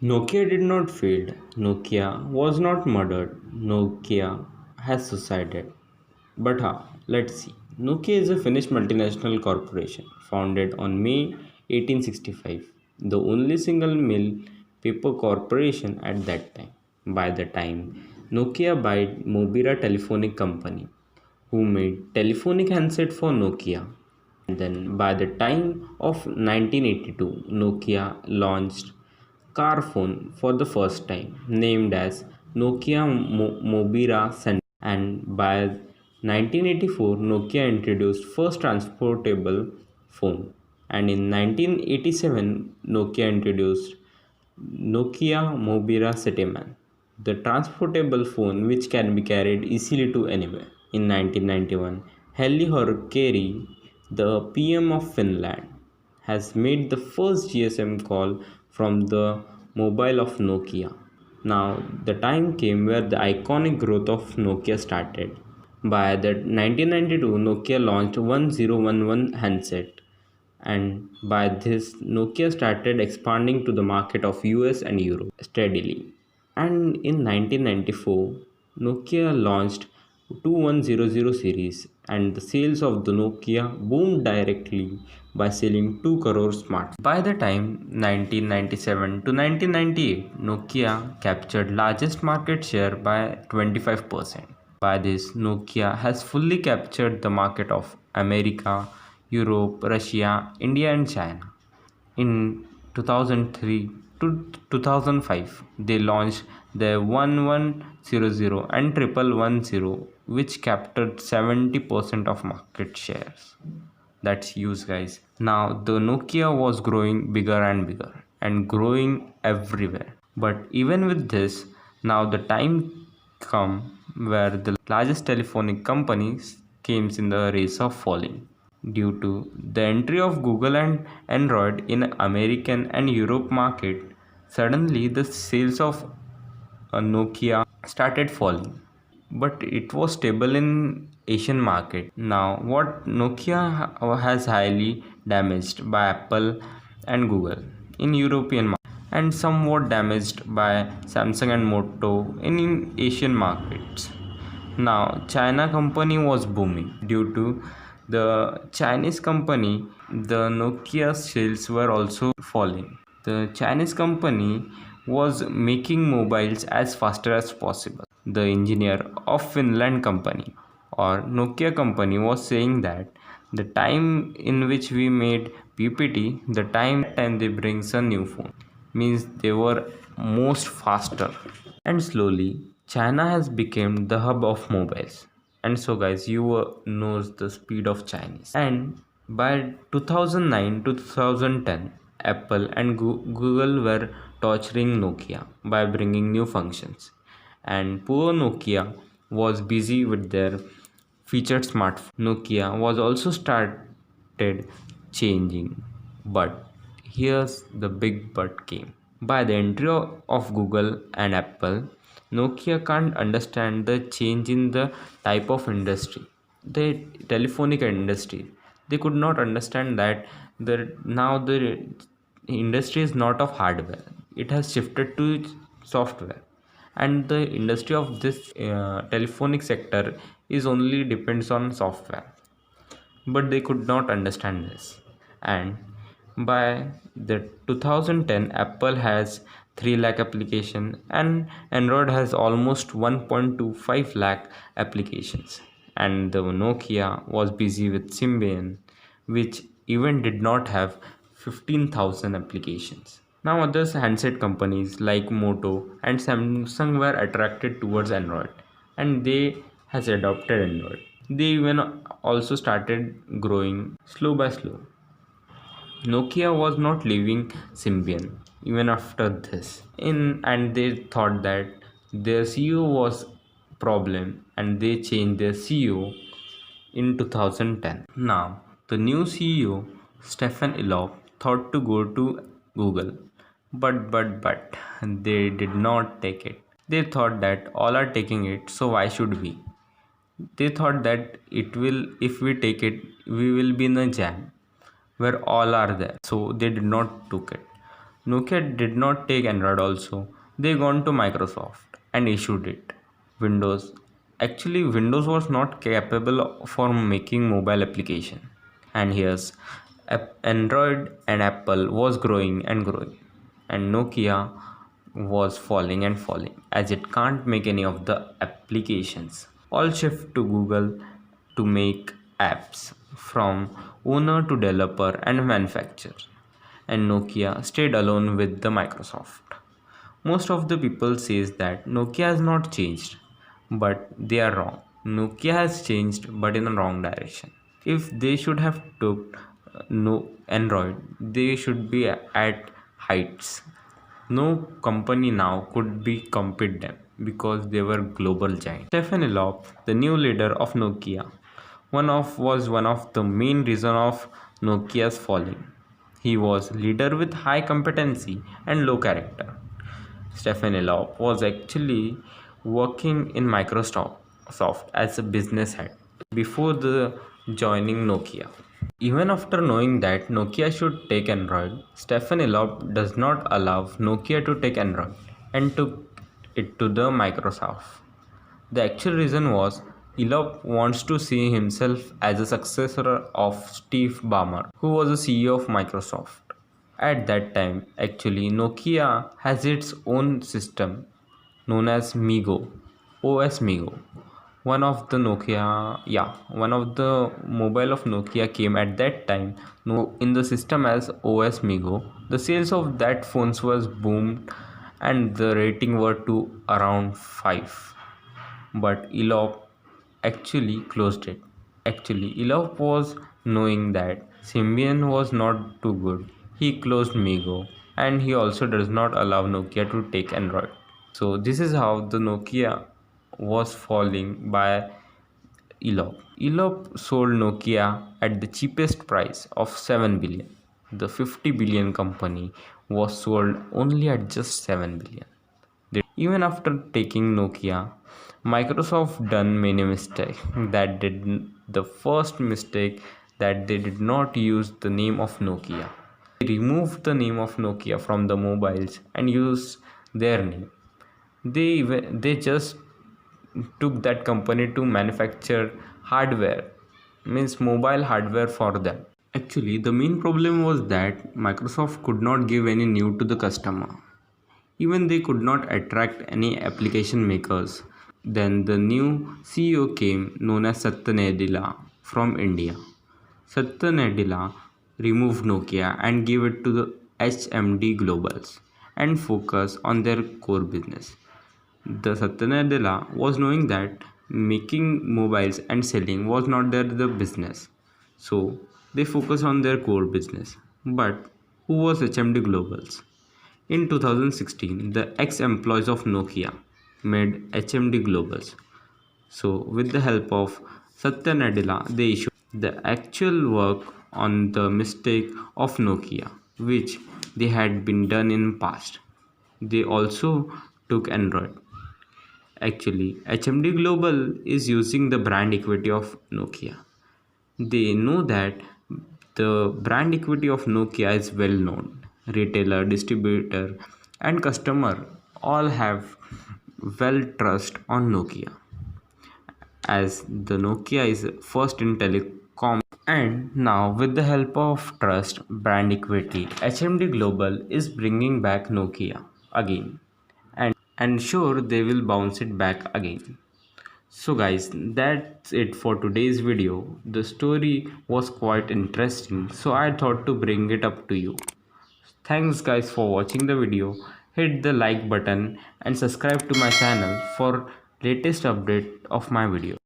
Nokia did not fail. Nokia was not murdered. Nokia has suicided. But let's see. Nokia is a Finnish multinational corporation founded on May 1865, the only single mill paper corporation at that time. By the time Nokia bought Mobira Telephonic Company, who made telephonic handset for Nokia. And then by the time of 1982, Nokia launched car phone for the first time, named as Nokia Mobira Center. And by 1984, Nokia introduced first transportable phone. And in 1987, Nokia introduced Nokia Mobira Cityman, the transportable phone which can be carried easily to anywhere. In 1991, Heli Horkeri, the PM of Finland, has made the first GSM call from the mobile of Nokia. Now, the time came where the iconic growth of Nokia started. By the 1992, Nokia launched 1011 handset, and by this Nokia started expanding to the market of US and Europe steadily. And in 1994, Nokia launched 2100 series, and the sales of the Nokia boomed directly by selling 2 crore smartphones. By the time 1997 to 1998, Nokia captured largest market share by 25%. By this, Nokia has fully captured the market of America, Europe, Russia, India, and China. In 2003 to 2005, they launched the 1100 and 1110, which captured 70% of market shares. That's huge, guys. Now, the Nokia was growing bigger and bigger and growing everywhere. But even with this, now the time come where the largest telephonic companies came in the race of falling. Due to the entry of Google and Android in American and Europe market, suddenly the sales of Nokia started falling, but it was stable in Asian market. Now, what Nokia has highly damaged by Apple and Google in European market, and somewhat damaged by Samsung and Moto in Asian markets. Now, China company was booming due to the Chinese company. The Nokia sales were also falling. The Chinese company was making mobiles as faster as possible. The engineer of Finland company or Nokia company was saying that the time in which we made PPT, the time they brings a new phone, means they were most faster. And slowly China has become the hub of mobiles. And so guys, you knows the speed of Chinese. And by 2009 to 2010, Apple and Google were torturing Nokia by bringing new functions. And poor Nokia was busy with their featured smartphone. Nokia was also started changing, but here's the big but came. By the entry of Google and Apple, Nokia can't understand the change in the type of industry, the telephonic industry. They could not understand that now the industry is not of hardware; it has shifted to software, and the industry of this telephonic sector is only depends on software. But they could not understand this, and by the 2010, Apple has 3 lakh application and Android has almost 1.25 lakh applications, and the Nokia was busy with Symbian, which even did not have 15,000 applications. Now other handset companies like Moto and Samsung were attracted towards Android, and they has adopted Android. They even also started growing slow by slow. Nokia was not leaving Symbian even after this. And they thought that their CEO was problem, and they changed their CEO in 2010. Now, the new CEO, Stefan Ilov, thought to go to Google, but they did not take it. They thought that all are taking it, so why should we? They thought that it will, if we take it, we will be in a jam where all are there. So they did not took it. Nokia did not take Android also. They gone to Microsoft and issued it. Windows. Actually, Windows was not capable for making mobile application. And here's Android and Apple was growing and growing. And Nokia was falling and falling as it can't make any of the applications. All shift to Google to make apps from owner to developer and manufacturer, and Nokia stayed alone with the Microsoft. Most of the people says that Nokia has not changed, but they are wrong. Nokia has changed but in the wrong direction. If they should have took no Android, they should be at heights. No company now could be compete them because they were global giant. Stefan Elop, the new leader of Nokia, was one of the main reason of Nokia's falling. He was leader with high competency and low character. Stefan Elop was actually working in Microsoft as a business head before the joining Nokia. Even after knowing that Nokia should take Android, Stefan Elop does not allow Nokia to take Android and took it to the Microsoft. The actual reason was Elop wants to see himself as a successor of Steve Ballmer, who was the CEO of Microsoft. At that time, actually, Nokia has its own system known as MiGo, OS MiGo. One of the mobile of Nokia came at that time. No, in the system as OS MiGo. The sales of that phones was boomed, and the rating were to around 5. But Elop actually closed it. Actually, Elop was knowing that Symbian was not too good. He closed MiGo, and he also does not allow Nokia to take Android. So this is how the Nokia was falling by Elop. Elop sold Nokia at the cheapest price of 7 billion. The 50 billion company was sold only at just 7 billion. Even after taking Nokia, Microsoft done many mistakes. The first mistake that they did not use the name of Nokia. They removed the name of Nokia from the mobiles and used their name. They just took that company to manufacture hardware, means mobile hardware for them. Actually, the main problem was that Microsoft could not give any new to the customer. Even they could not attract any application makers. Then the new CEO came, known as Satya Nadella from India. Satya Nadella removed Nokia and gave it to the HMD Globals and focus on their core business. The Satya Nadella was knowing that making mobiles and selling was not the business. So they focus on their core business. But who was HMD Globals? In 2016, the ex-employees of Nokia made HMD Globals. So, with the help of Satya Nadella, they issued the actual work on the mistake of Nokia, which they had been done in past. They also took Android. Actually, HMD Global is using the brand equity of Nokia. They know that the brand equity of Nokia is well known. Retailer, distributor, and customer all have well trust on Nokia, as the Nokia is first in telecom. And now, with the help of trust, brand equity, HMD Global is bringing back Nokia again, and sure they will bounce it back again. So guys, that's it for today's video. The story was quite interesting, so I thought to bring it up to you. Thanks guys for watching the video. Hit the like button and subscribe to my channel for latest update of my video.